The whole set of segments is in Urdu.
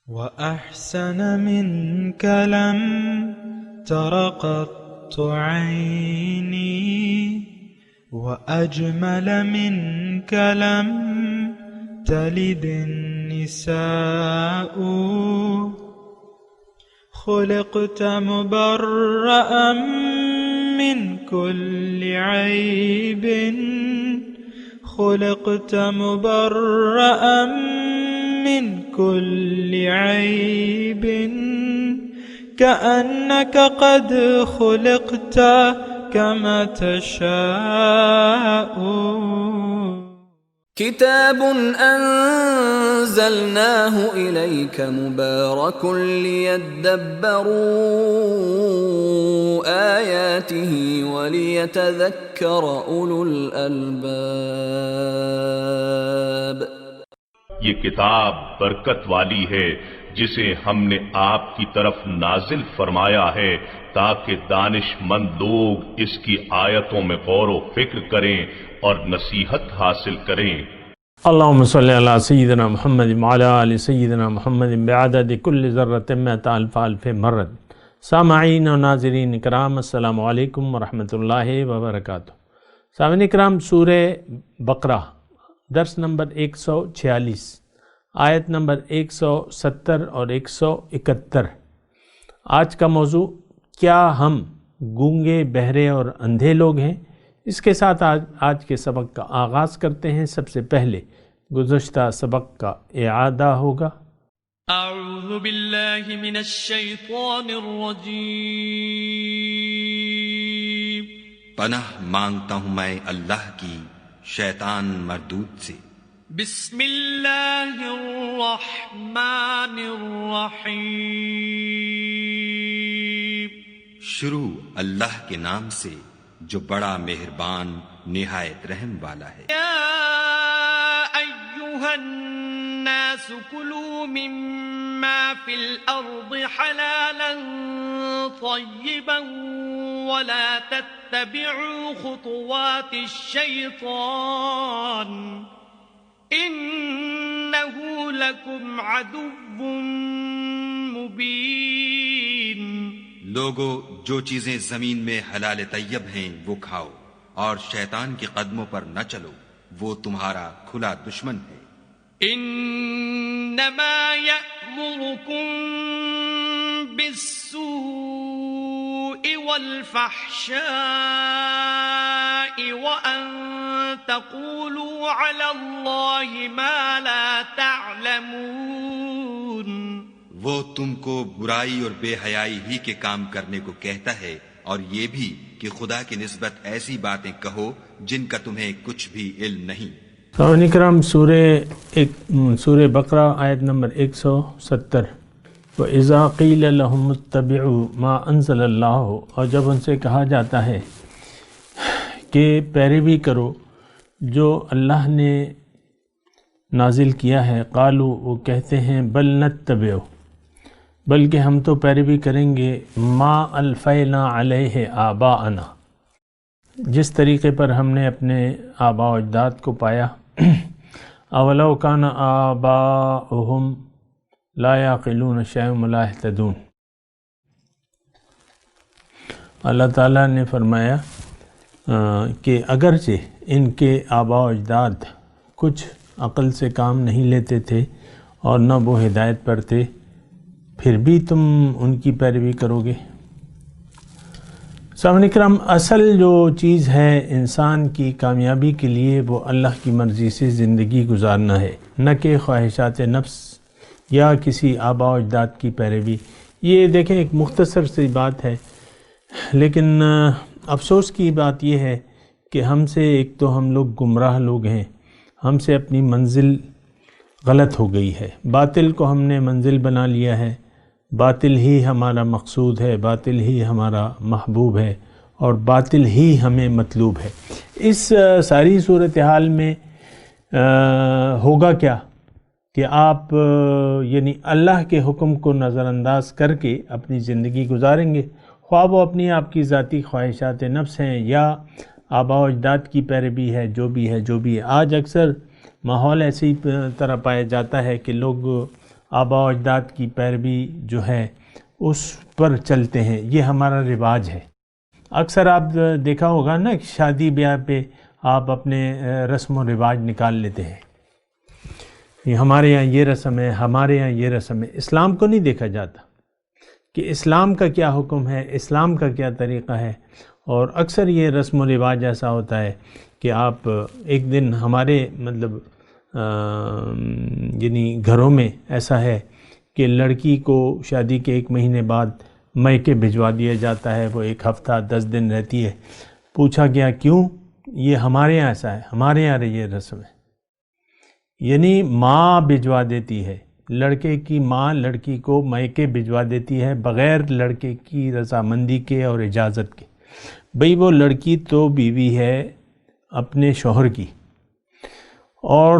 وأحسن منك لم تر قط عيني وأجمل منك لم تلد النساء خلقت مبرأ من كل عيب خلقت مبرأ من كل عيب كأنك قد خلقت كما تشاء كتاب أنزلناه إليك مبارك ليدبروا آياته وليتذكر أولو الألباب. یہ کتاب برکت والی ہے جسے ہم نے آپ کی طرف نازل فرمایا ہے تاکہ دانش مند لوگ اس کی آیتوں میں غور و فکر کریں اور نصیحت حاصل کریں. اللہم صلی علی سیدنا محمد وعلی آل سیدنا محمد بعدد کل ذرۃ مئۃ الف الف مرۃ. سامعین و ناظرین اکرام، السلام علیکم ورحمۃ اللہ وبرکاتہ. سامعین اکرام، سورہ بقرہ درس نمبر 146 آیت نمبر 170 اور 171. آج کا موضوع کیا ہم گونگے، بہرے اور اندھے لوگ ہیں؟ اس کے ساتھ آج کے سبق کا آغاز کرتے ہیں. سب سے پہلے گزشتہ سبق کا اعادہ ہوگا. اعوذ باللہ من الشیطان الرجیم. پناہ مانگتا ہوں میں اللہ کی شیطان مردود سے. بسم اللہ الرحمن الرحیم. شروع اللہ کے نام سے جو بڑا مہربان نہایت رحم والا ہے. یا ایہا الناس کلوا مما فی الارض حلالا طیبا ولا تتبعوا خطوات الشیطان انہ لکم عدو مبین. لوگو، جو چیزیں زمین میں حلال طیب ہیں وہ کھاؤ اور شیطان کے قدموں پر نہ چلو، وہ تمہارا کھلا دشمن ہے. انما یأمرکم بالسوء والفحشاء وان تقولوا علی اللہ ما لا تعلمون. وہ تم کو برائی اور بے حیائی ہی کے کام کرنے کو کہتا ہے اور یہ بھی کہ خدا کی نسبت ایسی باتیں کہو جن کا تمہیں کچھ بھی علم نہیں. سامعین اکرام، سورہ بقرہ آیت نمبر 170. وَإِذَا قِيلَ لَهُمُ اتَّبِعُوا مَا أَنزَلَ اللَّهُ، اور جب ان سے کہا جاتا ہے کہ پیروی کرو جو اللہ نے نازل کیا ہے، قالوا، وہ کہتے ہیں، بل نتبع، بلکہ ہم تو پیروی کریں گے، ما الفینا علیہ آباءنا، جس طریقے پر ہم نے اپنے آباء و اجداد کو پایا. اولو کان آباؤہم لا یعقلون شیئا ولا یہتدون. اللہ تعالیٰ نے فرمایا کہ اگرچہ ان کے آباء و اجداد کچھ عقل سے کام نہیں لیتے تھے اور نہ وہ ہدایت پر تھے، پھر بھی تم ان کی پیروی کرو گے. سامعین اکرام، اصل جو چیز ہے انسان کی کامیابی کے لیے وہ اللہ کی مرضی سے زندگی گزارنا ہے، نہ کہ خواہشات نفس یا کسی آباء و اجداد کی پیروی. یہ دیکھیں ایک مختصر سی بات ہے، لیکن افسوس کی بات یہ ہے کہ ہم سے ایک تو ہم لوگ گمراہ لوگ ہیں، ہم سے اپنی منزل غلط ہو گئی ہے. باطل کو ہم نے منزل بنا لیا ہے، باطل ہی ہمارا مقصود ہے، باطل ہی ہمارا محبوب ہے اور باطل ہی ہمیں مطلوب ہے. اس ساری صورتحال میں ہوگا کیا کہ آپ یعنی اللہ کے حکم کو نظر انداز کر کے اپنی زندگی گزاریں گے، خواہ وہ اپنی آپ کی ذاتی خواہشات نفس ہیں یا آباء و اجداد کی پیروی ہے، جو بھی ہے. آج اکثر ماحول ایسی طرح پایا جاتا ہے کہ لوگ آبا و اجداد کی پیروی جو ہے اس پر چلتے ہیں، یہ ہمارا رواج ہے۔ اکثر آپ دیکھا ہوگا نا کہ شادی بیاہ پہ آپ اپنے رسم و رواج نکال لیتے ہیں، یہ ہمارے یہاں یہ رسم ہے، ہمارے یہاں یہ رسم ہے۔ اسلام کو نہیں دیکھا جاتا کہ اسلام کا کیا حکم ہے، اسلام کا کیا طریقہ ہے۔ اور اکثر یہ رسم و رواج ایسا ہوتا ہے کہ آپ ایک دن ہمارے مطلب یعنی گھروں میں ایسا ہے کہ لڑکی کو شادی کے 1 مہینے بعد میکے بھجوا دیا جاتا ہے، وہ 1 ہفتہ 10 دن رہتی ہے۔ پوچھا گیا کیوں؟ یہ ہمارے یہاں ایسا ہے، ہمارے یہاں یہ رسم ہے۔ یعنی ماں بھجوا دیتی ہے، لڑکے کی ماں لڑکی کو میکے بھجوا دیتی ہے بغیر لڑکے کی رضامندی کے اور اجازت کے۔ بھئی وہ لڑکی تو بیوی ہے اپنے شوہر کی، اور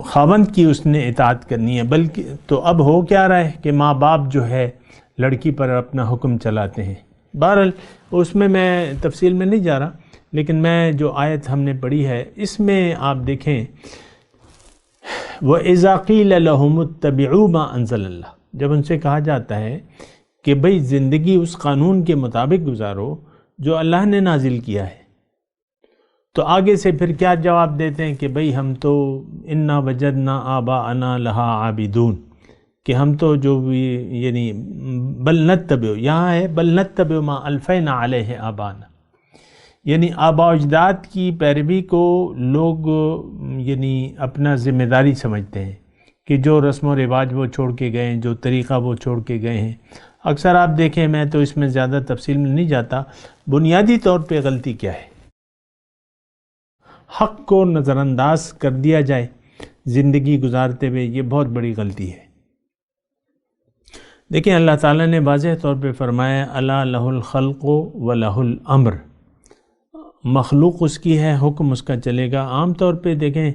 خاوند کی اس نے اطاعت کرنی ہے، بلکہ تو اب ہو کیا رہا ہے کہ ماں باپ جو ہے لڑکی پر اپنا حکم چلاتے ہیں۔ بہرحال اس میں تفصیل میں نہیں جا رہا، لیکن میں جو آیت ہم نے پڑھی ہے اس میں آپ دیکھیں وَإِذَا قِيلَ لَهُمُ اتَّبِعُوا مَا أَنزَلَ اللَّهُ، جب ان سے کہا جاتا ہے کہ بھئی زندگی اس قانون کے مطابق گزارو جو اللہ نے نازل کیا ہے، تو آگے سے پھر کیا جواب دیتے ہیں کہ بھئی ہم تو اِنَّا وَجَدْنَا آبَاءَنَا لَهَا عَابِدُونَ، کہ ہم تو جو بھی یعنی بل نتبع، یہاں ہے بل نتبع ما الفینا علیہ آبانا، یعنی آبا و اجداد کی پیروی کو لوگ یعنی اپنا ذمہ داری سمجھتے ہیں کہ جو رسم و رواج وہ چھوڑ کے گئے ہیں، جو طریقہ وہ چھوڑ کے گئے ہیں۔ اکثر آپ دیکھیں، میں تو اس میں زیادہ تفصیل میں نہیں جاتا، بنیادی طور پہ غلطی کیا ہے؟ حق کو نظر انداز کر دیا جائے زندگی گزارتے ہوئے، یہ بہت بڑی غلطی ہے۔ دیکھیں اللہ تعالیٰ نے واضح طور پہ فرمایا الا لہ الخلق و لہ الامر، مخلوق اس کی ہے، حکم اس کا چلے گا۔ عام طور پہ دیکھیں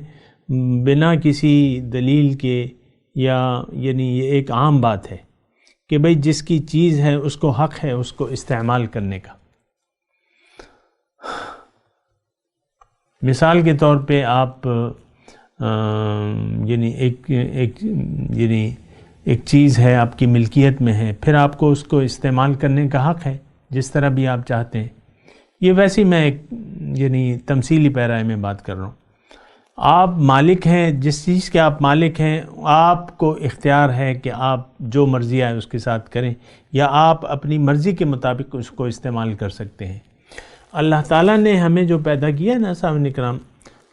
بنا کسی دلیل کے یا یعنی یہ ایک عام بات ہے کہ بھئی جس کی چیز ہے اس کو حق ہے اس کو استعمال کرنے کا۔ مثال کے طور پہ آپ یعنی ایک چیز ہے آپ کی ملکیت میں ہے، پھر آپ کو اس کو استعمال کرنے کا حق ہے جس طرح بھی آپ چاہتے ہیں۔ یہ ویسے میں ایک یعنی تمثیلی پیرائے میں بات کر رہا ہوں۔ آپ مالک ہیں، جس چیز کے آپ مالک ہیں آپ کو اختیار ہے کہ آپ جو مرضی آئے اس کے ساتھ کریں، یا آپ اپنی مرضی کے مطابق اس کو استعمال کر سکتے ہیں۔ اللہ تعالیٰ نے ہمیں جو پیدا کیا ہے نا سامعین کرام،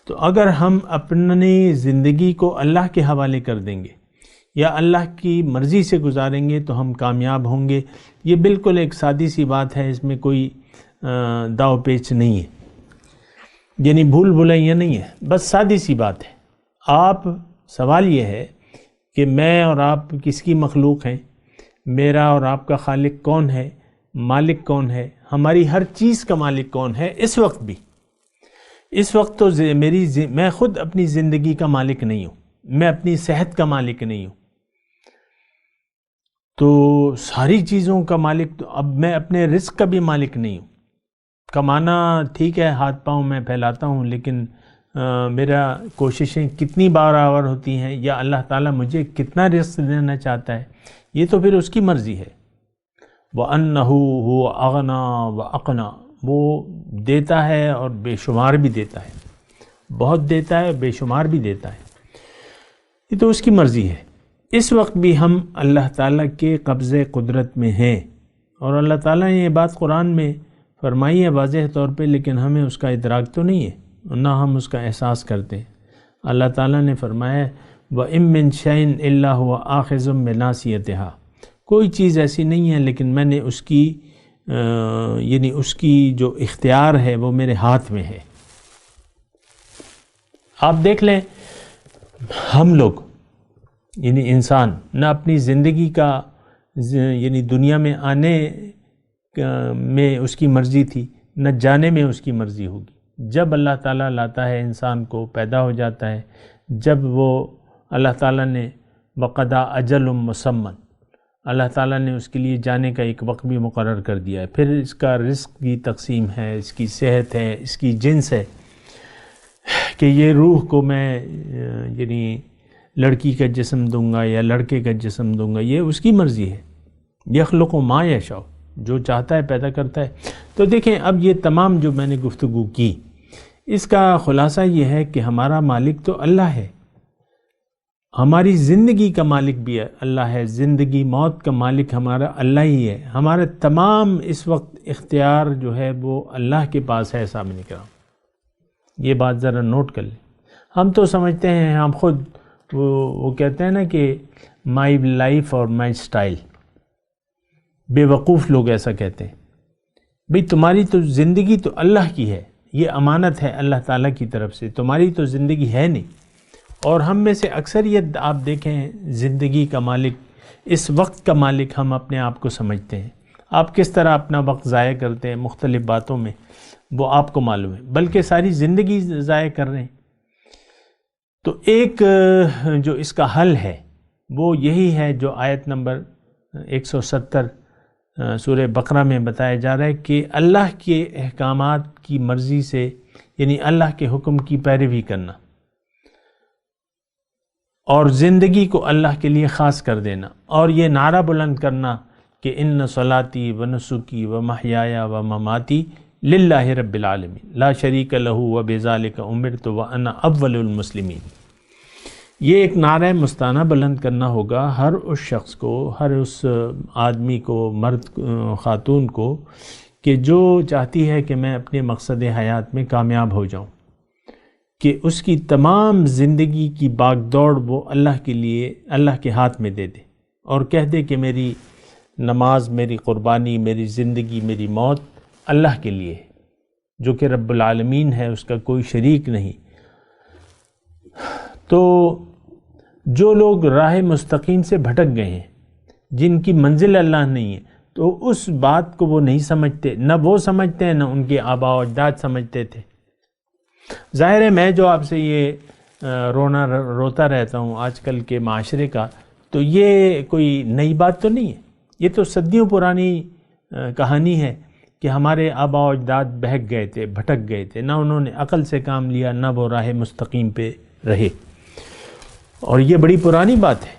تو اگر ہم اپنی زندگی کو اللہ کے حوالے کر دیں گے یا اللہ کی مرضی سے گزاریں گے تو ہم کامیاب ہوں گے۔ یہ بالکل ایک سادی سی بات ہے، اس میں کوئی داؤ پیچ نہیں ہے، یعنی بھول بھلائیاں نہیں ہے، بس سادی سی بات ہے۔ آپ سوال یہ ہے کہ میں اور آپ کس کی مخلوق ہیں، میرا اور آپ کا خالق کون ہے، مالک کون ہے، ہماری ہر چیز کا مالک کون ہے۔ اس وقت بھی، اس وقت تو میں خود اپنی زندگی کا مالک نہیں ہوں، میں اپنی صحت کا مالک نہیں ہوں، تو ساری چیزوں کا مالک تو اب میں اپنے رزق کا بھی مالک نہیں ہوں۔ کمانا ٹھیک ہے، ہاتھ پاؤں میں پھیلاتا ہوں، لیکن میرا کوششیں کتنی بار ہوتی ہیں، یا اللہ تعالیٰ مجھے کتنا رزق دینا چاہتا ہے، یہ تو پھر اس کی مرضی ہے۔ وَأَنَّهُ هُوَ أَغْنَى وَأَقْنَى، وہ دیتا ہے اور بے شمار بھی دیتا ہے، بہت دیتا ہے، بے شمار بھی دیتا ہے، یہ تو اس کی مرضی ہے۔ اس وقت بھی ہم اللہ تعالیٰ کے قبضے قدرت میں ہیں، اور اللہ تعالیٰ نے یہ بات قرآن میں فرمائی ہے واضح طور پہ، لیکن ہمیں اس کا ادراک تو نہیں ہے، نہ ہم اس کا احساس کرتے ہیں۔ اللہ تعالیٰ نے فرمایا وَإِن مِّن شَيْءٍ إِلَّا هُوَ آخِذٌ بِنَاصِيَتِهَا، کوئی چیز ایسی نہیں ہے لیکن میں نے اس کی یعنی اس کی جو اختیار ہے وہ میرے ہاتھ میں ہے۔ آپ دیکھ لیں ہم لوگ یعنی انسان نہ اپنی زندگی کا یعنی دنیا میں آنے میں اس کی مرضی تھی، نہ جانے میں اس کی مرضی ہوگی۔ جب اللہ تعالیٰ لاتا ہے انسان کو، پیدا ہو جاتا ہے، جب وہ اللہ تعالیٰ نے وَقَضَىٰ أَجَلٌ مُّسَمًّى، اللہ تعالیٰ نے اس کے لیے جانے کا ایک وقت بھی مقرر کر دیا ہے، پھر اس کا رزق کی تقسیم ہے، اس کی صحت ہے، اس کی جنس ہے کہ یہ روح کو میں یعنی لڑکی کا جسم دوں گا یا لڑکے کا جسم دوں گا، یہ اس کی مرضی ہے۔ یخلق ما یشاء، جو چاہتا ہے پیدا کرتا ہے۔ تو دیکھیں اب یہ تمام جو میں نے گفتگو کی، اس کا خلاصہ یہ ہے کہ ہمارا مالک تو اللہ ہے، ہماری زندگی کا مالک بھی اللہ ہے، زندگی موت کا مالک ہمارا اللہ ہی ہے، ہمارا تمام اس وقت اختیار جو ہے وہ اللہ کے پاس ہے۔ سامنے کرام یہ بات ذرا نوٹ کر لیں۔ ہم تو سمجھتے ہیں، ہم خود وہ کہتے ہیں نا کہ مائی لائف اور مائی سٹائل، بے وقوف لوگ ایسا کہتے ہیں۔ بھئی تمہاری تو زندگی تو اللہ کی ہے، یہ امانت ہے اللہ تعالیٰ کی طرف سے، تمہاری تو زندگی ہے نہیں۔ اور ہم میں سے اکثریت آپ دیکھیں زندگی کا مالک، اس وقت کا مالک ہم اپنے آپ کو سمجھتے ہیں۔ آپ کس طرح اپنا وقت ضائع کرتے ہیں مختلف باتوں میں، وہ آپ کو معلوم ہے، بلکہ ساری زندگی ضائع کر رہے ہیں۔ تو ایک جو اس کا حل ہے وہ یہی ہے جو آیت نمبر 170 سورہ بقرہ میں بتایا جا رہا ہے کہ اللہ کے احکامات کی مرضی سے، یعنی اللہ کے حکم کی پیروی کرنا اور زندگی کو اللہ کے لیے خاص کر دینا، اور یہ نعرہ بلند کرنا کہ ان صلاتی و نسکی و محیای و مماتی للہ رب العالمین لا شریک لہ وبذالک امرت وانا اول المسلمین۔ یہ ایک نعرہ مستانہ بلند کرنا ہوگا ہر اس شخص کو، ہر اس آدمی کو، مرد خاتون کو، کہ جو چاہتی ہے کہ میں اپنے مقصد حیات میں کامیاب ہو جاؤں، کہ اس کی تمام زندگی کی باغ دوڑ وہ اللہ کے لیے، اللہ کے ہاتھ میں دے دے، اور کہہ دے کہ میری نماز، میری قربانی، میری زندگی، میری موت اللہ کے لیے ہے، جو کہ رب العالمین ہے، اس کا کوئی شریک نہیں۔ تو جو لوگ راہ مستقیم سے بھٹک گئے ہیں، جن کی منزل اللہ نہیں ہے، تو اس بات کو وہ نہیں سمجھتے، نہ وہ سمجھتے ہیں، نہ ان کے آباء و اجداد سمجھتے تھے۔ ظاہر ہے میں جو آپ سے یہ روتا رہتا ہوں آج کل کے معاشرے کا، تو یہ کوئی نئی بات تو نہیں ہے، یہ تو صدیوں پرانی کہانی ہے کہ ہمارے آباء و اجداد بہک گئے تھے، بھٹک گئے تھے، نہ انہوں نے عقل سے کام لیا، نہ وہ راہ مستقیم پہ رہے، اور یہ بڑی پرانی بات ہے۔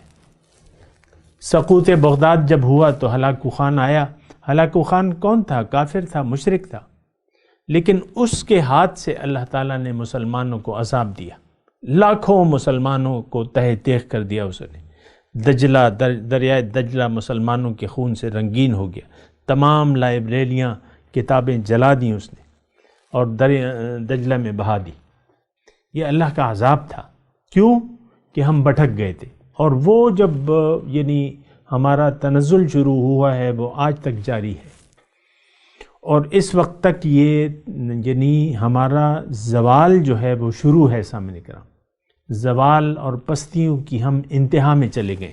سقوط بغداد جب ہوا تو ہلاکو خان آیا۔ ہلاکو خان کون تھا؟ کافر تھا، مشرک تھا، لیکن اس کے ہاتھ سے اللہ تعالیٰ نے مسلمانوں کو عذاب دیا، لاکھوں مسلمانوں کو تہہ تیغ کر دیا اس نے۔ دجلہ، دریائے دجلہ مسلمانوں کے خون سے رنگین ہو گیا، تمام لائبریریاں، کتابیں جلا دیں اس نے، اور دجلہ میں بہا دی۔ یہ اللہ کا عذاب تھا، کیوں کہ ہم بھٹک گئے تھے، اور وہ جب یعنی ہمارا تنزل شروع ہوا ہے وہ آج تک جاری ہے، اور اس وقت تک یہ یعنی ہمارا زوال جو ہے وہ شروع ہے۔ سامنے کرام زوال اور پستیوں کی ہم انتہا میں چلے گئے۔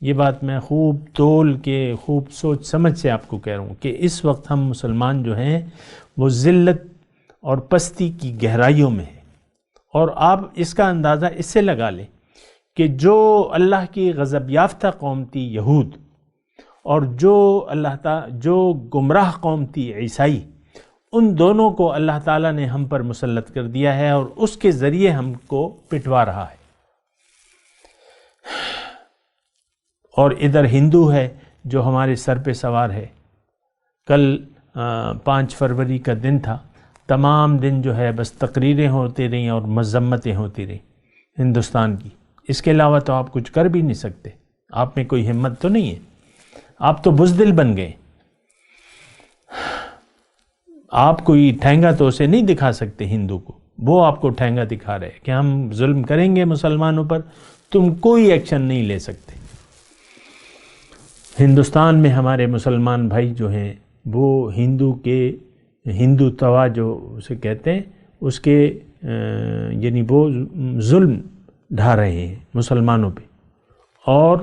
یہ بات میں خوب تول کے، خوب سوچ سمجھ سے آپ کو کہہ رہا ہوں کہ اس وقت ہم مسلمان جو ہیں وہ ذلت اور پستی کی گہرائیوں میں ہیں، اور آپ اس کا اندازہ اس سے لگا لیں کہ جو اللہ کی غضب یافتہ قوم تھی یہود، اور جو گمراہ قوم تھی عیسائی، ان دونوں کو اللہ تعالیٰ نے ہم پر مسلط کر دیا ہے، اور اس کے ذریعے ہم کو پٹوا رہا ہے۔ اور ادھر ہندو ہے جو ہمارے سر پہ سوار ہے۔ کل 5 فروری کا دن تھا، تمام دن جو ہے بس تقریریں ہوتی رہیں اور مذمتیں ہوتی رہیں ہندوستان کی۔ اس کے علاوہ تو آپ کچھ کر بھی نہیں سکتے، آپ میں کوئی ہمت تو نہیں ہے، آپ تو بزدل بن گئے۔ آپ کوئی ٹھینگا تو اسے نہیں دکھا سکتے ہندو کو، وہ آپ کو ٹھینگا دکھا رہے کہ ہم ظلم کریں گے مسلمانوں پر، تم کوئی ایکشن نہیں لے سکتے۔ ہندوستان میں ہمارے مسلمان بھائی جو ہیں وہ ہندو توا جو اسے کہتے ہیں، اس کے یعنی وہ ظلم ڈھا رہے ہیں مسلمانوں پہ، اور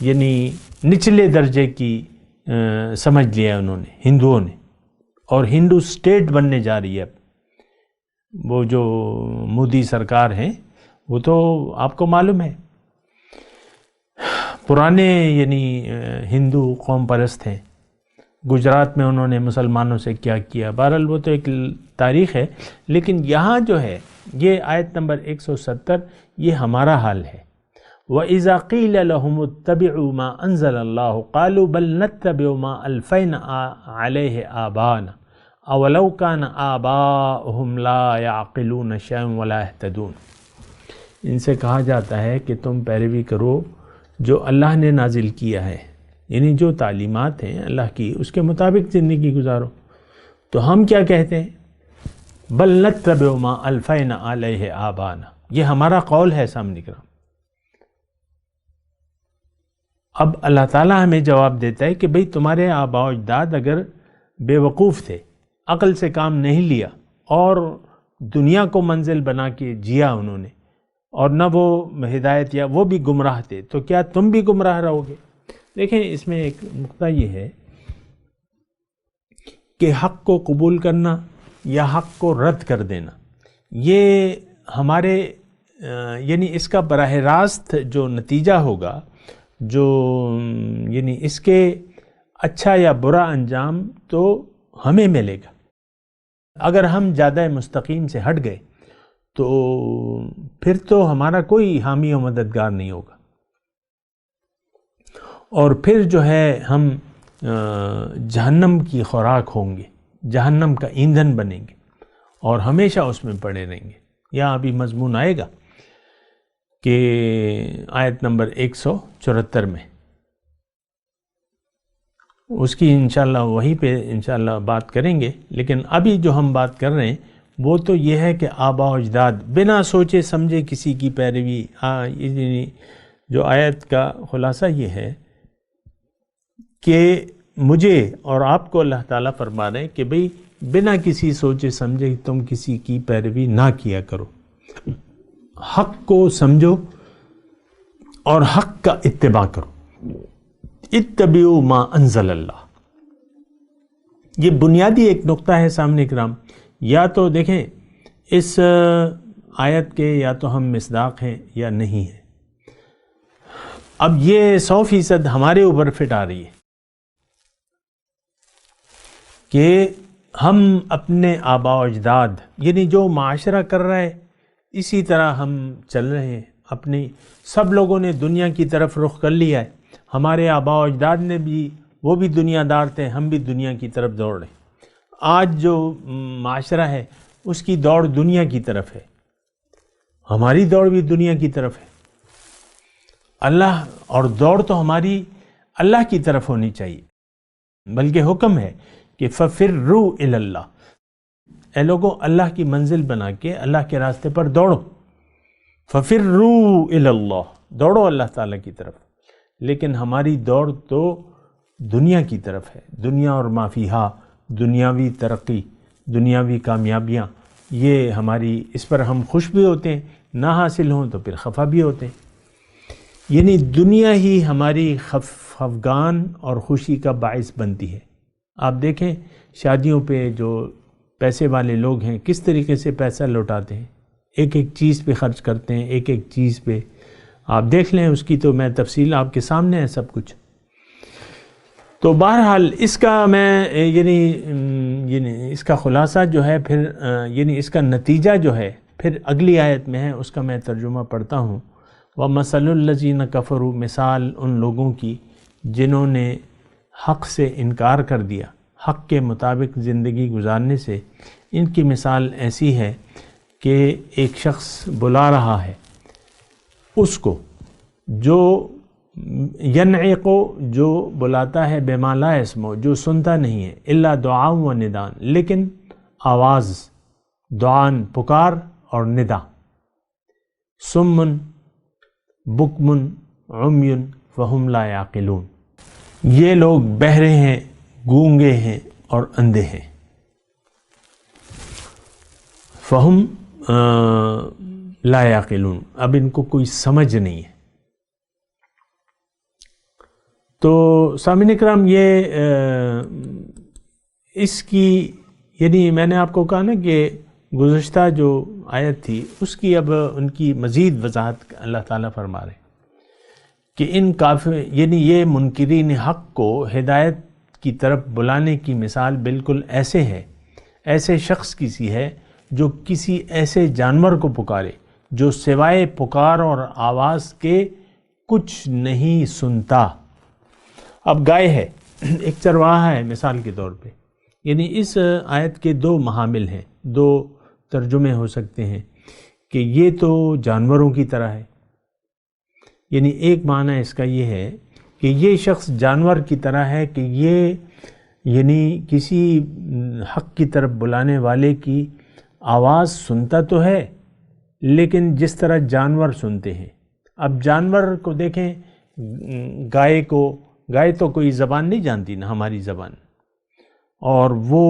یعنی نچلے درجے کی سمجھ لیا انہوں نے، ہندوؤں نے، اور ہندو اسٹیٹ بننے جا رہی ہے اب۔ وہ جو مودی سرکار ہیں وہ تو آپ کو معلوم ہے پرانے یعنی ہندو قوم پرست ہیں۔ گجرات میں انہوں نے مسلمانوں سے کیا کیا، بہرحال وہ تو ایک تاریخ ہے، لیکن یہاں جو ہے یہ آیت نمبر 170 یہ ہمارا حال ہے۔ وَإِذَا قِيلَ لَهُمُ اتَّبِعُوا مَا أَنزَلَ اللَّهُ قَالُوا بَلْ نَتَّبِعُ مَا أَلْفَيْنَا عَلَيْهِ آبَاءَنَا أَوَلَوْ كَانَ آبَاؤُهُمْ لَا يَعْقِلُونَ شَيْئًا وَلَا يَهْتَدُونَ۔ ان سے کہا جاتا ہے کہ تم پیروی کرو جو اللہ نے نازل کیا ہے، یعنی جو تعلیمات ہیں اللہ کی اس کے مطابق زندگی گزارو۔ تو ہم کیا کہتے ہیں؟ بل نتبع ما الفینا علیہ آبانا، یہ ہمارا قول ہے سامنے کرام۔ اب اللہ تعالیٰ ہمیں جواب دیتا ہے کہ بھئی تمہارے آباء و اجداد اگر بے وقوف تھے، عقل سے کام نہیں لیا اور دنیا کو منزل بنا کے جیا انہوں نے، اور نہ وہ ہدایت یا وہ بھی گمراہ تھے، تو کیا تم بھی گمراہ رہو گے؟ دیکھیں اس میں ایک نقطہ یہ ہے کہ حق کو قبول کرنا یا حق کو رد کر دینا، یہ ہمارے یعنی اس کا براہ راست جو نتیجہ ہوگا، جو یعنی اس کے اچھا یا برا انجام تو ہمیں ملے گا۔ اگر ہم جادہ مستقیم سے ہٹ گئے تو پھر تو ہمارا کوئی حامی و مددگار نہیں ہوگا، اور پھر جو ہے ہم جہنم کی خوراک ہوں گے، جہنم کا ایندھن بنیں گے اور ہمیشہ اس میں پڑے رہیں گے۔ یہاں ابھی مضمون آئے گا کہ آیت نمبر 174 میں، اس کی انشاءاللہ وہیں پہ انشاءاللہ بات کریں گے، لیکن ابھی جو ہم بات کر رہے ہیں وہ تو یہ ہے کہ آباء و اجداد بنا سوچے سمجھے کسی کی پیروی، جو آیت کا خلاصہ یہ ہے کہ مجھے اور آپ کو اللہ تعالیٰ فرما رہے ہیں کہ بھئی بنا کسی سوچے سمجھے تم کسی کی پیروی نہ کیا کرو، حق کو سمجھو اور حق کا اتباع کرو۔ اتبعوا ما انزل اللہ، یہ بنیادی ایک نقطہ ہے سامنے کرام۔ یا تو دیکھیں اس آیت کے یا تو ہم مصداق ہیں یا نہیں ہیں۔ اب یہ 100% ہمارے اوپر فٹ آ رہی ہے کہ ہم اپنے آباء و اجداد یعنی جو معاشرہ کر رہا ہے اسی طرح ہم چل رہے ہیں۔ اپنی سب لوگوں نے دنیا کی طرف رخ کر لیا ہے، ہمارے آباء و اجداد نے بھی، وہ بھی دنیا دار تھے، ہم بھی دنیا کی طرف دوڑ رہے ہیں۔ آج جو معاشرہ ہے اس کی دوڑ دنیا کی طرف ہے، ہماری دوڑ بھی دنیا کی طرف ہے۔ اللہ اور دوڑ تو ہماری اللہ کی طرف ہونی چاہیے، بلکہ حکم ہے کہ فَفِرُّوا إِلَى اللَّهِ، اے لوگوں اللہ کی منزل بنا کے اللہ کے راستے پر دوڑو۔ فَفِرُّوا إِلَى اللَّهِ، دوڑو اللہ تعالیٰ کی طرف۔ لیکن ہماری دوڑ تو دنیا کی طرف ہے، دنیا اور ما فیہا، دنیاوی ترقی، دنیاوی کامیابیاں، یہ ہماری، اس پر ہم خوش بھی ہوتے ہیں، نہ حاصل ہوں تو پھر خفا بھی ہوتے ہیں۔ یعنی دنیا ہی ہماری خفگان اور خوشی کا باعث بنتی ہے۔ آپ دیکھیں شادیوں پہ جو پیسے والے لوگ ہیں کس طریقے سے پیسہ لوٹاتے ہیں، ایک ایک چیز پہ خرچ کرتے ہیں، ایک ایک چیز پہ۔ آپ دیکھ لیں، اس کی تو میں تفصیل آپ کے سامنے ہے سب کچھ۔ تو بہرحال اس کا میں یعنی اس کا خلاصہ جو ہے پھر یعنی اس کا نتیجہ جو ہے پھر اگلی آیت میں ہے، اس کا میں ترجمہ پڑھتا ہوں۔ وَمَثَلُ الَّذِينَ كَفَرُوا، مثال ان لوگوں کی جنہوں نے حق سے انکار کر دیا، حق کے مطابق زندگی گزارنے سے، ان کی مثال ایسی ہے کہ ایک شخص بلا رہا ہے اس کو، جو ینعقو، جو بلاتا ہے، بما لا یسمع، جو سنتا نہیں ہے، الا دعاء و ندان، لیکن آواز، دعان پکار اور ندا، سمن بکمن عمی فہم لا یعقلون، یہ لوگ بہرے ہیں، گونگے ہیں اور اندھے ہیں۔ فہم لا یعقلون، اب ان کو کوئی سمجھ نہیں ہے۔ تو سامعین کرام، یہ اس کی یعنی میں نے آپ کو کہا نا کہ گزشتہ جو آیت تھی اس کی اب ان کی مزید وضاحت اللہ تعالیٰ فرما رہے ہیں کہ ان کافر یعنی یہ منکرین حق کو ہدایت کی طرف بلانے کی مثال بالکل ایسے ہے، ایسے شخص کی سی ہے جو کسی ایسے جانور کو پکارے جو سوائے پکار اور آواز کے کچھ نہیں سنتا۔ اب گائے ہے، ایک چرواہا ہے مثال کے طور پہ، یعنی اس آیت کے دو محامل ہیں، دو ترجمے ہو سکتے ہیں کہ یہ تو جانوروں کی طرح ہے، یعنی ایک معنی اس کا یہ ہے کہ یہ شخص جانور کی طرح ہے کہ یہ یعنی کسی حق کی طرف بلانے والے کی آواز سنتا تو ہے لیکن جس طرح جانور سنتے ہیں۔ اب جانور کو دیکھیں، گائے تو کوئی زبان نہیں جانتی نہ ہماری زبان، اور وہ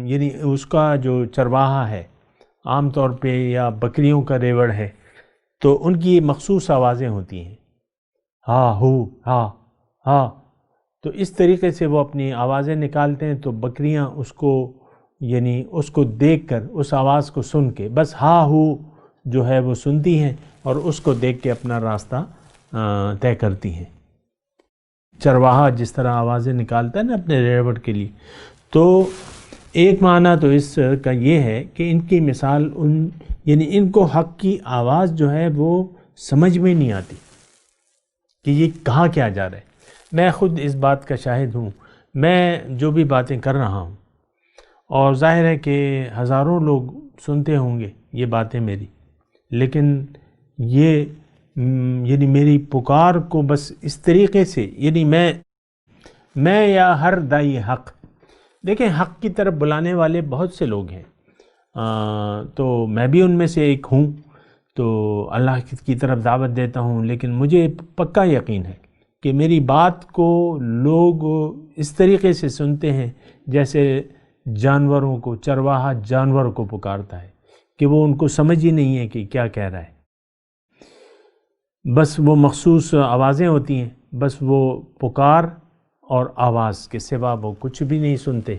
یعنی اس کا جو چرواہا ہے عام طور پہ یا بکریوں کا ریوڑ ہے تو ان کی مخصوص آوازیں ہوتی ہیں، ہا ہو ہا ہا، تو اس طریقے سے وہ اپنی آوازیں نکالتے ہیں، تو بکریاں اس کو یعنی اس کو دیکھ کر اس آواز کو سن کے بس ہا ہو جو ہے وہ سنتی ہیں اور اس کو دیکھ کے اپنا راستہ طے کرتی ہیں۔ چرواہا جس طرح آوازیں نکالتا ہے نا اپنے ریوڑ کے لیے، تو ایک معنی تو اس کا یہ ہے کہ ان کی مثال یعنی ان کو حق کی آواز جو ہے وہ سمجھ میں نہیں آتی کہ یہ کہا کیا جا رہا ہے۔ میں خود اس بات کا شاہد ہوں، میں جو بھی باتیں کر رہا ہوں اور ظاہر ہے کہ ہزاروں لوگ سنتے ہوں گے یہ باتیں میری، لیکن یہ یعنی میری پکار کو بس اس طریقے سے یعنی میں یا ہر دائی حق، دیکھیں حق کی طرف بلانے والے بہت سے لوگ ہیں، تو میں بھی ان میں سے ایک ہوں، تو اللہ کی طرف دعوت دیتا ہوں، لیکن مجھے پکا یقین ہے کہ میری بات کو لوگ اس طریقے سے سنتے ہیں جیسے جانوروں کو چرواہا جانور کو پکارتا ہے، کہ وہ ان کو سمجھ ہی نہیں ہے کہ کیا کہہ رہا ہے، بس وہ مخصوص آوازیں ہوتی ہیں، بس وہ پکار اور آواز کے سوا وہ کچھ بھی نہیں سنتے،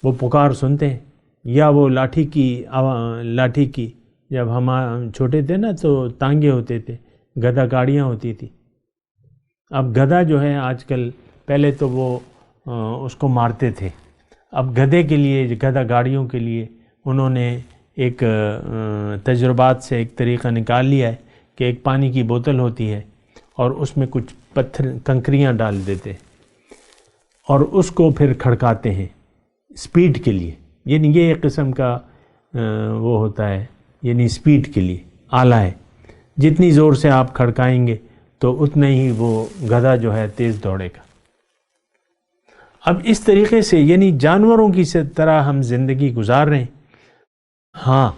وہ پکار سنتے ہیں، یا وہ لاٹھی کی جب ہم چھوٹے تھے نا تو تانگے ہوتے تھے، گدھا گاڑیاں ہوتی تھی۔ اب گدھا جو ہے آج کل، پہلے تو وہ اس کو مارتے تھے، اب گدھے کے لیے، گدھا گاڑیوں کے لیے انہوں نے ایک تجربات سے ایک طریقہ نکال لیا ہے کہ ایک پانی کی بوتل ہوتی ہے اور اس میں کچھ پتھر کنکریاں ڈال دیتے اور اس کو پھر کھڑکاتے ہیں سپیڈ کے لیے، یعنی یہ ایک قسم کا وہ ہوتا ہے، یعنی سپیڈ کے لیے آلہ ہے، جتنی زور سے آپ کھڑکائیں گے تو اتنا ہی وہ گدھا جو ہے تیز دوڑے گا۔ اب اس طریقے سے یعنی جانوروں کی طرح ہم زندگی گزار رہے ہیں۔ ہاں،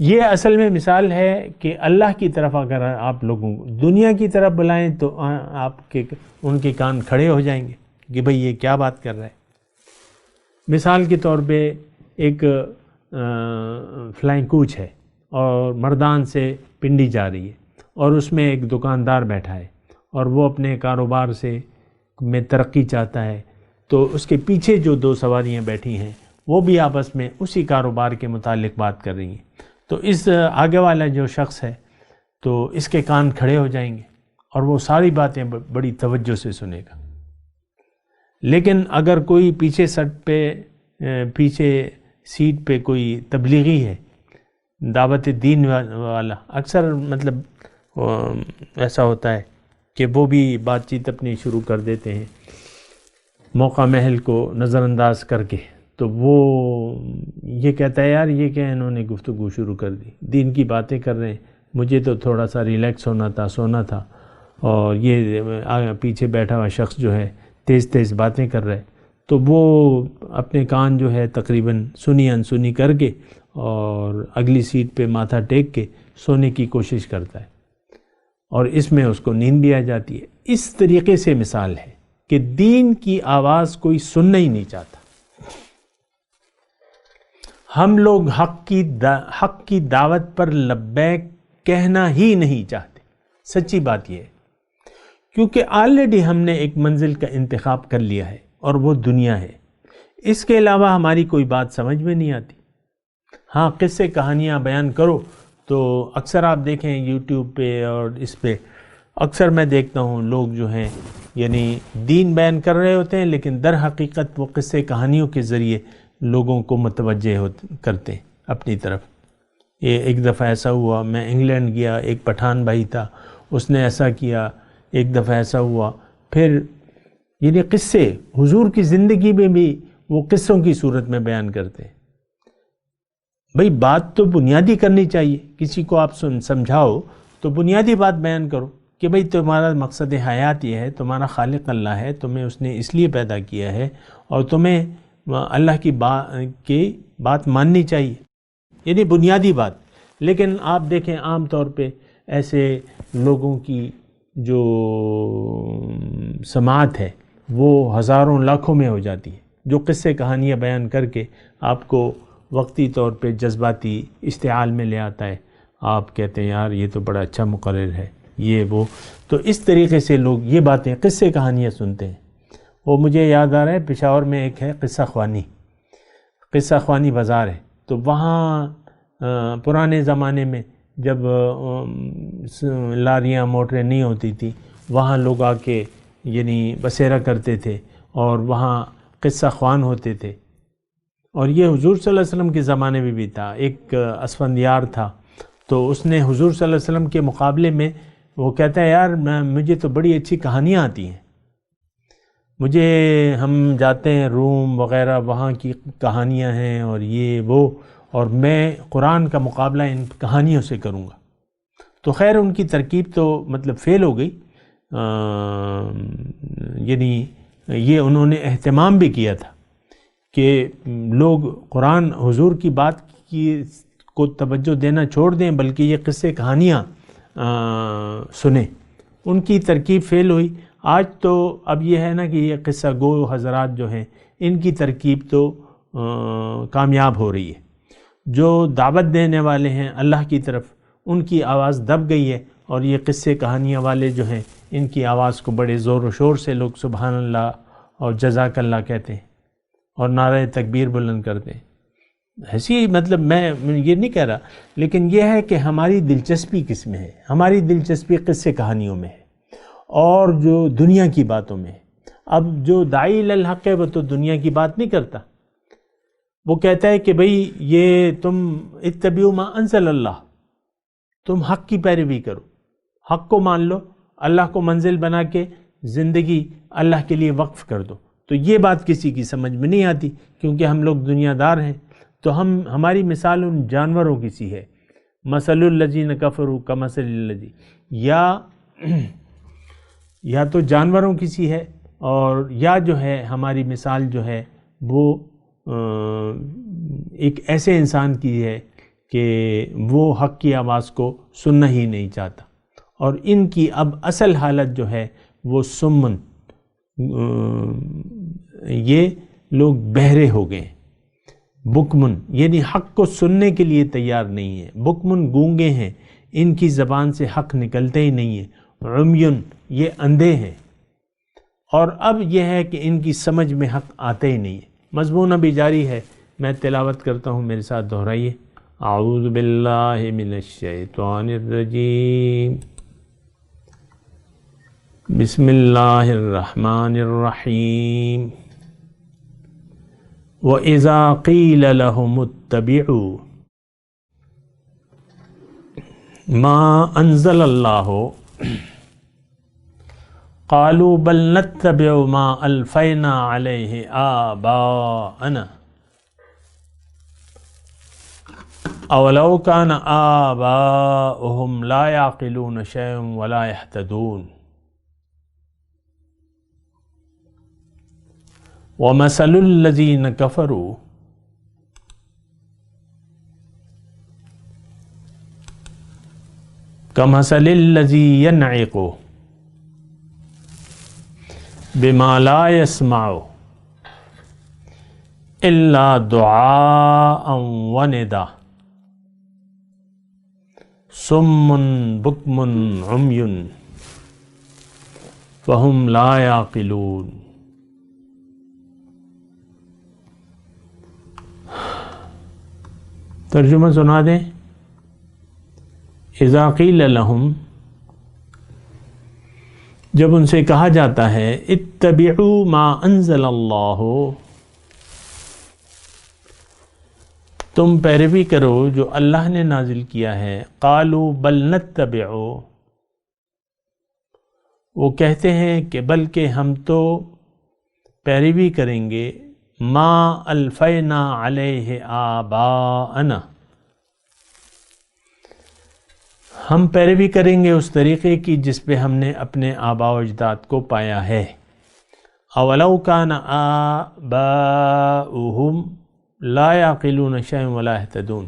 یہ اصل میں مثال ہے کہ اللہ کی طرف اگر آپ لوگوں کو دنیا کی طرف بلائیں تو ان کے کان کھڑے ہو جائیں گے کہ بھئی یہ کیا بات کر رہا ہے۔ مثال کے طور پہ ایک فلائنگ کوچ ہے اور مردان سے پنڈی جا رہی ہے، اور اس میں ایک دکاندار بیٹھا ہے اور وہ اپنے کاروبار میں ترقی چاہتا ہے، تو اس کے پیچھے جو دو سواریاں بیٹھی ہیں وہ بھی آپس میں اسی کاروبار کے متعلق بات کر رہی ہیں، تو اس آگے والا جو شخص ہے تو اس کے کان کھڑے ہو جائیں گے اور وہ ساری باتیں بڑی توجہ سے سنے گا۔ لیکن اگر کوئی پیچھے سیٹ پہ کوئی تبلیغی ہے، دعوت دین والا، اکثر مطلب ایسا ہوتا ہے کہ وہ بھی بات چیت اپنی شروع کر دیتے ہیں موقع محل کو نظر انداز کر کے، تو وہ یہ کہتا ہے یار یہ کیا انہوں نے گفتگو شروع کر دی، دین کی باتیں کر رہے ہیں، مجھے تو تھوڑا سا ریلیکس ہونا تھا، سونا تھا، اور یہ پیچھے بیٹھا ہوا شخص جو ہے تیز تیز باتیں کر رہے، تو وہ اپنے کان جو ہے تقریباً سنی انسنی کر کے اور اگلی سیٹ پہ ماتھا ٹیک کے سونے کی کوشش کرتا ہے، اور اس میں اس کو نیند بھی آ جاتی ہے۔ اس طریقے سے مثال ہے کہ دین کی آواز کوئی سننا ہی نہیں چاہتا۔ ہم لوگ حق کی دعوت پر لبیک کہنا ہی نہیں چاہتے، سچی بات یہ ہے، کیونکہ آلریڈی ہم نے ایک منزل کا انتخاب کر لیا ہے اور وہ دنیا ہے، اس کے علاوہ ہماری کوئی بات سمجھ میں نہیں آتی۔ ہاں، قصے کہانیاں بیان کرو تو اکثر آپ دیکھیں یوٹیوب پہ اور اس پہ اکثر میں دیکھتا ہوں لوگ جو ہیں یعنی دین بیان کر رہے ہوتے ہیں، لیکن در حقیقت وہ قصے کہانیوں کے ذریعے لوگوں کو متوجہ کرتے ہیں اپنی طرف۔ یہ ایک دفعہ ایسا ہوا، میں انگلینڈ گیا، ایک پٹھان بھائی تھا، اس نے ایسا کیا، ایک دفعہ ایسا ہوا. پھر یعنی قصے حضور کی زندگی میں بھی وہ قصوں کی صورت میں بیان کرتے ہیں. بھئی بات تو بنیادی کرنی چاہیے، کسی کو آپ سمجھاؤ تو بنیادی بات بیان کرو کہ بھئی تمہارا مقصد حیات یہ ہے، تمہارا خالق اللہ ہے، تمہیں اس نے اس لیے پیدا کیا ہے اور تمہیں اللہ کی بات ماننی چاہیے، یعنی بنیادی بات. لیکن آپ دیکھیں عام طور پہ ایسے لوگوں کی جو سماعت ہے وہ ہزاروں لاکھوں میں ہو جاتی ہے، جو قصے کہانیاں بیان کر کے آپ کو وقتی طور پہ جذباتی اشتعال میں لے آتا ہے. آپ کہتے ہیں یار یہ تو بڑا اچھا مقرر ہے، یہ وہ. تو اس طریقے سے لوگ یہ باتیں قصے کہانیاں سنتے ہیں. وہ مجھے یاد آ رہا ہے پشاور میں ایک ہے قصہ خوانی بازار ہے. تو وہاں پرانے زمانے میں جب لاریاں موٹریں نہیں ہوتی تھی، وہاں لوگ آ کے یعنی بسیرا کرتے تھے اور وہاں قصہ خوان ہوتے تھے. اور یہ حضور صلی اللہ علیہ وسلم کے زمانے میں بھی تھا. ایک اسفندیار تھا، تو اس نے حضور صلی اللہ علیہ وسلم کے مقابلے میں وہ کہتا ہے یار مجھے تو بڑی اچھی کہانیاں آتی ہیں، ہم جاتے ہیں روم وغیرہ، وہاں کی کہانیاں ہیں اور یہ وہ، اور میں قرآن کا مقابلہ ان کہانیوں سے کروں گا. تو خیر ان کی ترکیب تو مطلب فیل ہو گئی. یعنی یہ انہوں نے اہتمام بھی کیا تھا کہ لوگ قرآن حضور کی بات کو توجہ دینا چھوڑ دیں، بلکہ یہ قصے کہانیاں سنیں. ان کی ترکیب فیل ہوئی. آج تو اب یہ ہے نا کہ یہ قصہ گو حضرات جو ہیں ان کی ترکیب تو کامیاب ہو رہی ہے. جو دعوت دینے والے ہیں اللہ کی طرف، ان کی آواز دب گئی ہے، اور یہ قصے کہانیاں والے جو ہیں ان کی آواز کو بڑے زور و شور سے لوگ سبحان اللہ اور جزاک اللہ کہتے ہیں اور نعرہ تکبیر بلند کرتے ہیں. ایسی مطلب میں یہ نہیں کہہ رہا، لیکن یہ ہے کہ ہماری دلچسپی کس میں ہے. ہماری دلچسپی قصے کہانیوں میں ہے اور جو دنیا کی باتوں میں ہے. اب جو داعی الحق ہے وہ تو دنیا کی بات نہیں کرتا، وہ کہتا ہے کہ بھئی یہ تم اتبعوا ما انزل اللہ، تم حق کی پیروی کرو، حق کو مان لو، اللہ کو منزل بنا کے زندگی اللہ کے لیے وقف کر دو. تو یہ بات کسی کی سمجھ میں نہیں آتی کیونکہ ہم لوگ دنیا دار ہیں. تو ہماری مثال ان جانوروں کی سی ہے، مثل الذین کفروا کمثل الذی، یا تو جانوروں کی سی ہے، اور یا جو ہے ہماری مثال جو ہے وہ ایک ایسے انسان کی ہے کہ وہ حق کی آواز کو سننا ہی نہیں چاہتا. اور ان کی اب اصل حالت جو ہے وہ سمن، یہ لوگ بہرے ہو گئے. بکمن یعنی حق کو سننے کے لیے تیار نہیں ہے. بکمن گونگے ہیں، ان کی زبان سے حق نکلتے ہی نہیں ہے. عمیون یہ اندھے ہیں، اور اب یہ ہے کہ ان کی سمجھ میں حق آتے ہی نہیں ہے. مضمون ابھی جاری ہے، میں تلاوت کرتا ہوں، میرے ساتھ دہرائیے. اعوذ باللہ من الشیطان الرجیم، بسم اللہ الرحمن الرحیم. وَإِذَا قِيلَ لَهُمُ اتَّبِعُوا مَا أَنزَلَ اللَّهُ قَالُوا بَلْ نَتَّبِعُ مَا أَلْفَيْنَا عَلَيْهِ آبَاءَنَا أَوَلَوْ كَانَ آبَاؤُهُمْ لَا يَعْقِلُونَ شَيْئًا وَلَا يَهْتَدُونَ. وَمَثَلُ الَّذِينَ كَفَرُوا كَمَثَلِ الَّذِي يَنْعِقُ بِمَا لَا يَسْمَعُ إِلَّا دُعَاءً وَنِدَاءً صُمٌّ بُكْمٌ عُمْيٌ فَهُمْ لَا يَعْقِلُونَ. ترجمہ سنا دیں. اذا قیل لہم، جب ان سے کہا جاتا ہے اتبعوا ما انزل اللہ، تم پیروی کرو جو اللہ نے نازل کیا ہے. قالوا بل نتبع، وہ کہتے ہیں کہ بلکہ ہم تو پیروی کریں گے ما الفینا علیہ آباءنا، ہم پیروی کریں گے اس طریقے کی جس پہ ہم نے اپنے آباء و اجداد کو پایا ہے۔ اولو کان آباؤہم لا یعقلون شیئا ولا یہتدون،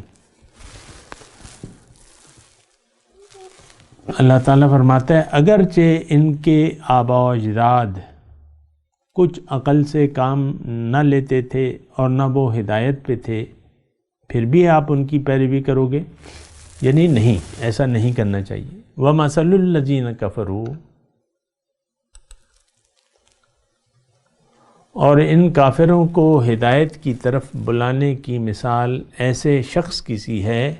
اللہ تعالیٰ فرماتا ہے اگرچہ ان کے آباء و اجداد کچھ عقل سے کام نہ لیتے تھے اور نہ وہ ہدایت پہ تھے، پھر بھی آپ ان کی پیروی کرو گے؟ یعنی نہیں، ایسا نہیں کرنا چاہیے۔ وَمَثَلُ الَّذِينَ كَفَرُوا، اور ان کافروں کو ہدایت کی طرف بلانے کی مثال ایسے شخص کی سی ہے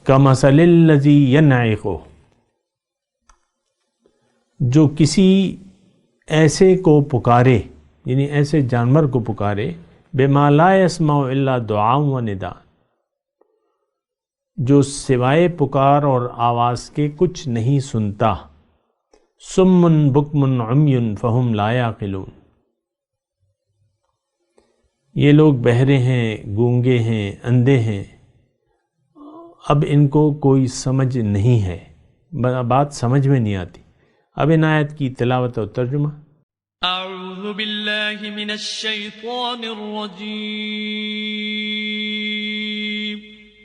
كَمَثَلِ الَّذِي يَنْعِقُ، جو کسی ایسے کو پکارے، یعنی ایسے جانور کو پکارے، بِمَا لَا يَسْمَعُ إِلَّا دُعَاءً وَنِدَاءً، جو سوائے پکار اور آواز کے کچھ نہیں سنتا، سم بکم عمی فہم لا یعقلون، یہ لوگ بہرے ہیں، گونگے ہیں، اندھے ہیں، اب ان کو کوئی سمجھ نہیں ہے، بات سمجھ میں نہیں آتی۔ اب ان آیت کی تلاوت اور ترجمہ۔ اعوذ باللہ من الشیطان الرجیم،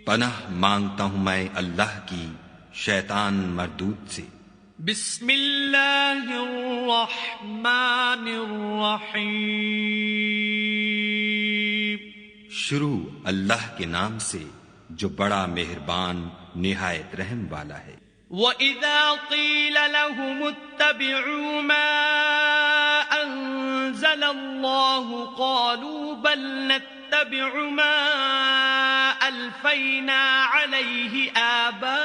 پناہ مانگتا ہوں میں اللہ کی شیطان مردود سے۔ بسم اللہ الرحمن الرحیم، شروع اللہ کے نام سے جو بڑا مہربان نہایت رحم والا ہے۔ وَإِذَا قِيلَ لَهُمُ اتَّبِعُوا مَا أَنزَلَ اللَّهُ قَالُوا بَلْ نَتَّبِعُ مَا أَلْفَيْنَا عَلَيْهِ آبَاءَنَا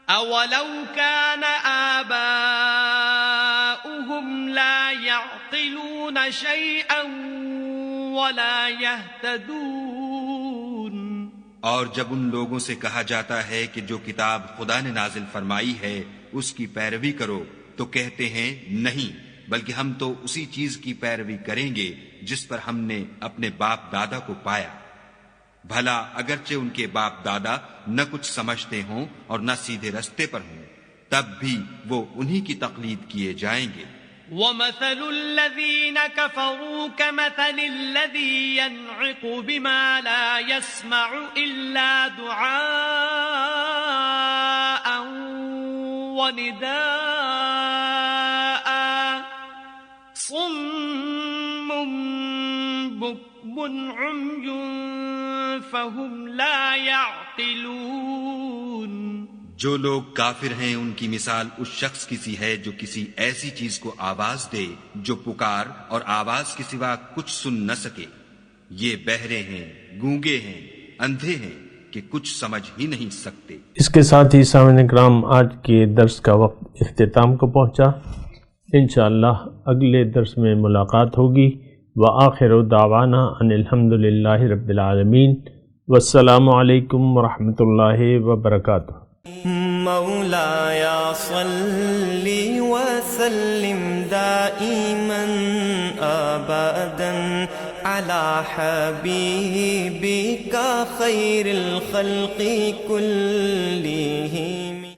أَوَلَوْ كَانَ آبَاؤُهُمْ لَا يَعْقِلُونَ شَيْئًا وَلَا يَهْتَدُونَ۔ اور جب ان لوگوں سے کہا جاتا ہے کہ جو کتاب خدا نے نازل فرمائی ہے اس کی پیروی کرو تو کہتے ہیں نہیں، بلکہ ہم تو اسی چیز کی پیروی کریں گے جس پر ہم نے اپنے باپ دادا کو پایا، بھلا اگرچہ ان کے باپ دادا نہ کچھ سمجھتے ہوں اور نہ سیدھے رستے پر ہوں، تب بھی وہ انہی کی تقلید کیے جائیں گے۔ وَمَثَلُ الَّذِينَ كَفَرُوا كَمَثَلِ الَّذِي يَنْعِقُ بِمَا لَا يَسْمَعُ إِلَّا دُعَاءً وَنِدَاءً صُمٌّ بُكْمٌ عُمْيٌ فَهُمْ لَا يَعْقِلُونَ۔ جو لوگ کافر ہیں ان کی مثال اس شخص کی سی ہے جو کسی ایسی چیز کو آواز دے جو پکار اور آواز کے سوا کچھ سن نہ سکے، یہ بہرے ہیں، گونگے ہیں، اندھے ہیں کہ کچھ سمجھ ہی نہیں سکتے۔ اس کے ساتھ ہی سامعین کرام آج کے درس کا وقت اختتام کو پہنچا، انشاءاللہ اگلے درس میں ملاقات ہوگی۔ وآخر دعوانا ان الحمدللہ رب العالمین، والسلام علیکم ورحمۃ اللہ وبرکاتہ۔ مولایا صلی وسلم دائما ابدا علی حبیبک خیر الخلق کلہم۔